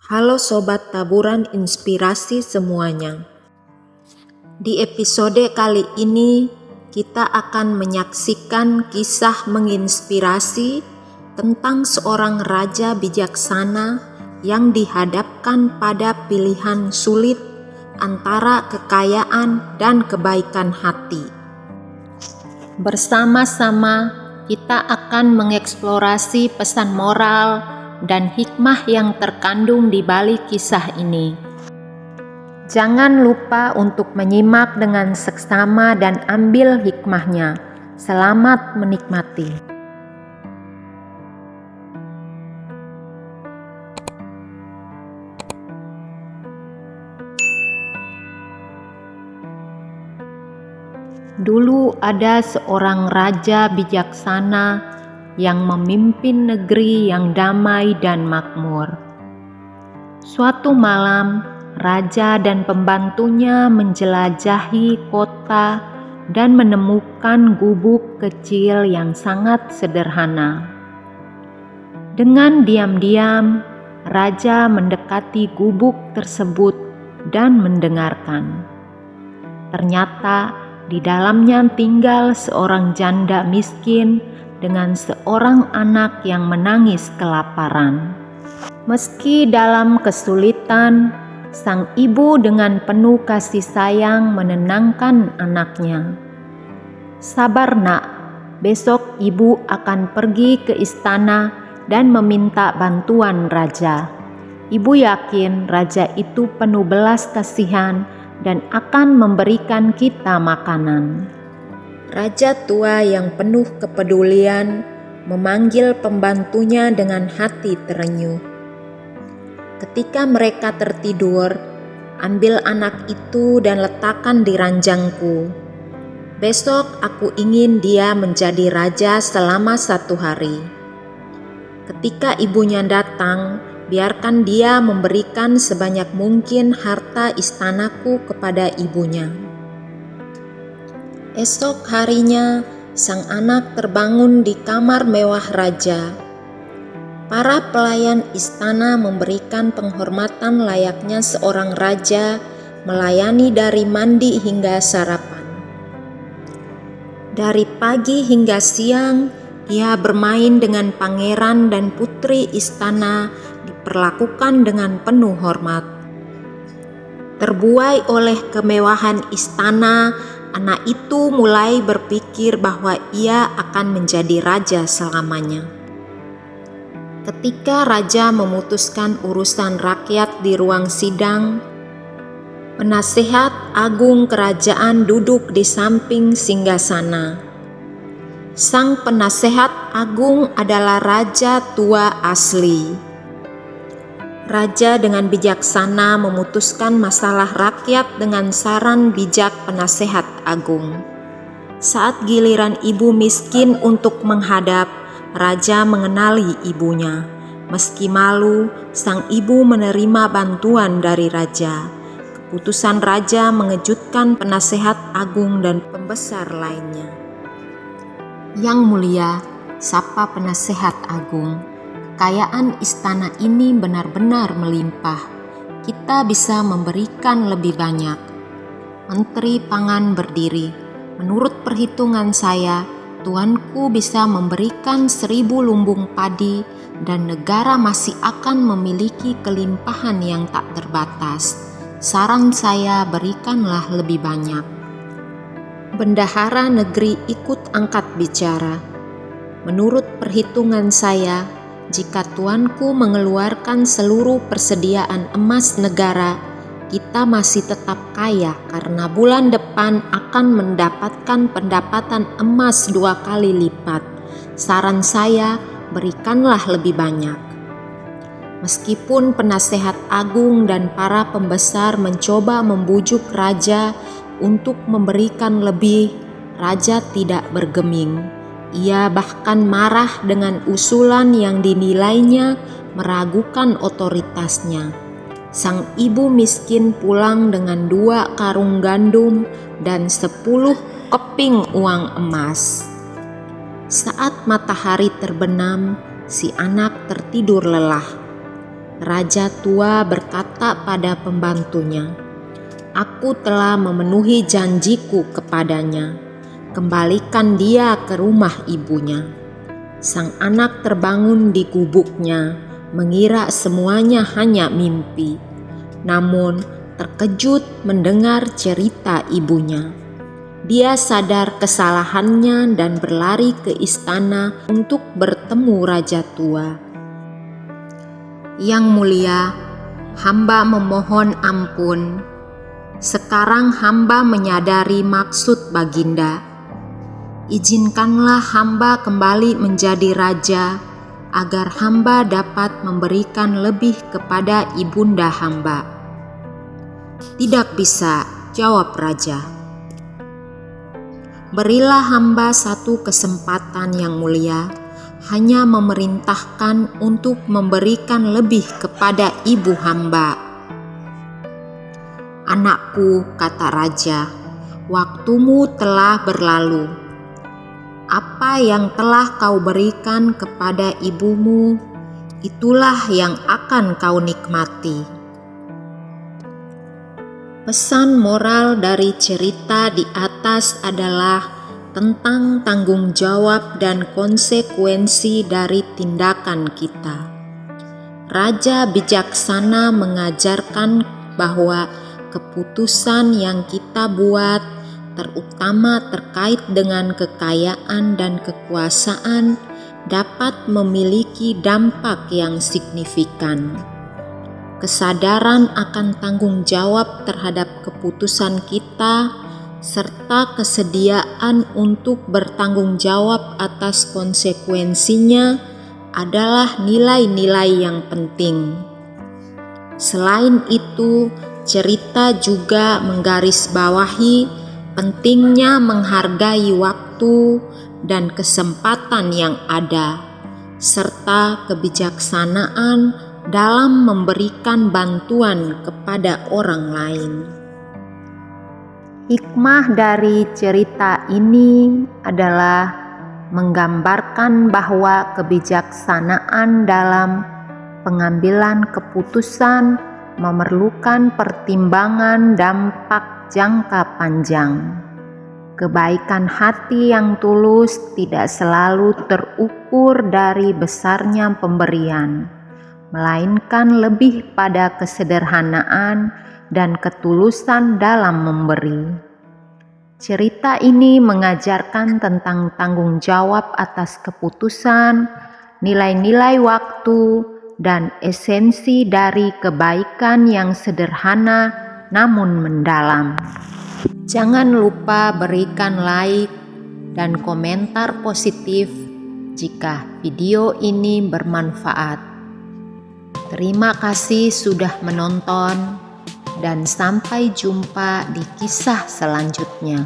Halo Sobat Taburan Inspirasi semuanya. Di episode kali ini kita akan menyaksikan kisah menginspirasi tentang seorang raja bijaksana yang dihadapkan pada pilihan sulit antara kekayaan dan kebaikan hati. Bersama-sama kita akan mengeksplorasi pesan moral dan hikmah yang terkandung di balik kisah ini. Jangan lupa untuk menyimak dengan seksama dan ambil hikmahnya. Selamat menikmati. Dulu ada seorang raja bijaksana yang memimpin negeri yang damai dan makmur. Suatu malam, raja dan pembantunya menjelajahi kota dan menemukan gubuk kecil yang sangat sederhana. Dengan diam-diam, raja mendekati gubuk tersebut dan mendengarkan. Ternyata di dalamnya tinggal seorang janda miskin dengan seorang anak yang menangis kelaparan. Meski dalam kesulitan, sang ibu dengan penuh kasih sayang menenangkan anaknya. "Sabar nak, besok ibu akan pergi ke istana dan meminta bantuan raja. Ibu yakin raja itu penuh belas kasihan dan akan memberikan kita makanan." Raja tua yang penuh kepedulian memanggil pembantunya dengan hati terenyuh. "Ketika mereka tertidur, ambil anak itu dan letakkan di ranjangku. Besok aku ingin dia menjadi raja selama 1 hari. Ketika ibunya datang, biarkan dia memberikan sebanyak mungkin harta istanaku kepada ibunya." Esok harinya, sang anak terbangun di kamar mewah raja. Para pelayan istana memberikan penghormatan layaknya seorang raja, melayani dari mandi hingga sarapan. Dari pagi hingga siang, ia bermain dengan pangeran dan putri istana, diperlakukan dengan penuh hormat. Terbuai oleh kemewahan istana, anak itu mulai berpikir bahwa ia akan menjadi raja selamanya. Ketika raja memutuskan urusan rakyat di ruang sidang, penasehat agung kerajaan duduk di samping singgasana. Sang penasehat agung adalah raja tua asli. Raja dengan bijaksana memutuskan masalah rakyat dengan saran bijak penasehat agung. Saat giliran ibu miskin untuk menghadap, raja mengenali ibunya. Meski malu, sang ibu menerima bantuan dari raja. Keputusan raja mengejutkan penasehat agung dan pembesar lainnya. "Yang mulia," sapa penasehat agung, "kekayaan istana ini benar-benar melimpah. Kita bisa memberikan lebih banyak." Menteri Pangan berdiri. "Menurut perhitungan saya, tuanku bisa memberikan 1000 lumbung padi dan negara masih akan memiliki kelimpahan yang tak terbatas. Saran saya, berikanlah lebih banyak." Bendahara negeri ikut angkat bicara. "Menurut perhitungan saya, jika tuanku mengeluarkan seluruh persediaan emas negara, kita masih tetap kaya karena bulan depan akan mendapatkan pendapatan emas 2 kali lipat. Saran saya, berikanlah lebih banyak." Meskipun penasehat agung dan para pembesar mencoba membujuk raja untuk memberikan lebih, raja tidak bergeming. Ia bahkan marah dengan usulan yang dinilainya meragukan otoritasnya. Sang ibu miskin pulang dengan 2 karung gandum dan 10 keping uang emas. Saat matahari terbenam, si anak tertidur lelah. raja tua berkata pada pembantunya, "Aku telah memenuhi janjiku kepadanya. Kembalikan dia ke rumah ibunya." Sang anak terbangun di gubuknya, mengira semuanya hanya mimpi. Namun terkejut mendengar cerita ibunya. Dia sadar kesalahannya dan berlari ke istana untuk bertemu raja tua. "Yang mulia, hamba memohon ampun. Sekarang hamba menyadari maksud Baginda. Izinkanlah hamba kembali menjadi raja, agar hamba dapat memberikan lebih kepada ibunda hamba." "Tidak bisa," jawab raja. "Berilah hamba satu kesempatan, Yang Mulia, hanya memerintahkan untuk memberikan lebih kepada ibu hamba." "Anakku," kata raja, "waktumu telah berlalu. Apa yang telah kau berikan kepada ibumu, itulah yang akan kau nikmati." Pesan moral dari cerita di atas adalah tentang tanggung jawab dan konsekuensi dari tindakan kita. Raja bijaksana mengajarkan bahwa keputusan yang kita buat, terutama terkait dengan kekayaan dan kekuasaan, dapat memiliki dampak yang signifikan. Kesadaran akan tanggung jawab terhadap keputusan kita, serta kesediaan untuk bertanggung jawab atas konsekuensinya adalah nilai-nilai yang penting. Selain itu, cerita juga menggarisbawahi pentingnya menghargai waktu dan kesempatan yang ada, serta kebijaksanaan dalam memberikan bantuan kepada orang lain. Hikmah dari cerita ini adalah menggambarkan bahwa kebijaksanaan dalam pengambilan keputusan memerlukan pertimbangan dampak jangka panjang. Kebaikan hati yang tulus tidak selalu terukur dari besarnya pemberian, melainkan lebih pada kesederhanaan dan ketulusan dalam memberi. Cerita ini mengajarkan tentang tanggung jawab atas keputusan, nilai-nilai waktu, dan esensi dari kebaikan yang sederhana namun mendalam. Jangan lupa berikan like dan komentar positif jika video ini bermanfaat. Terima kasih sudah menonton, dan sampai jumpa di kisah selanjutnya.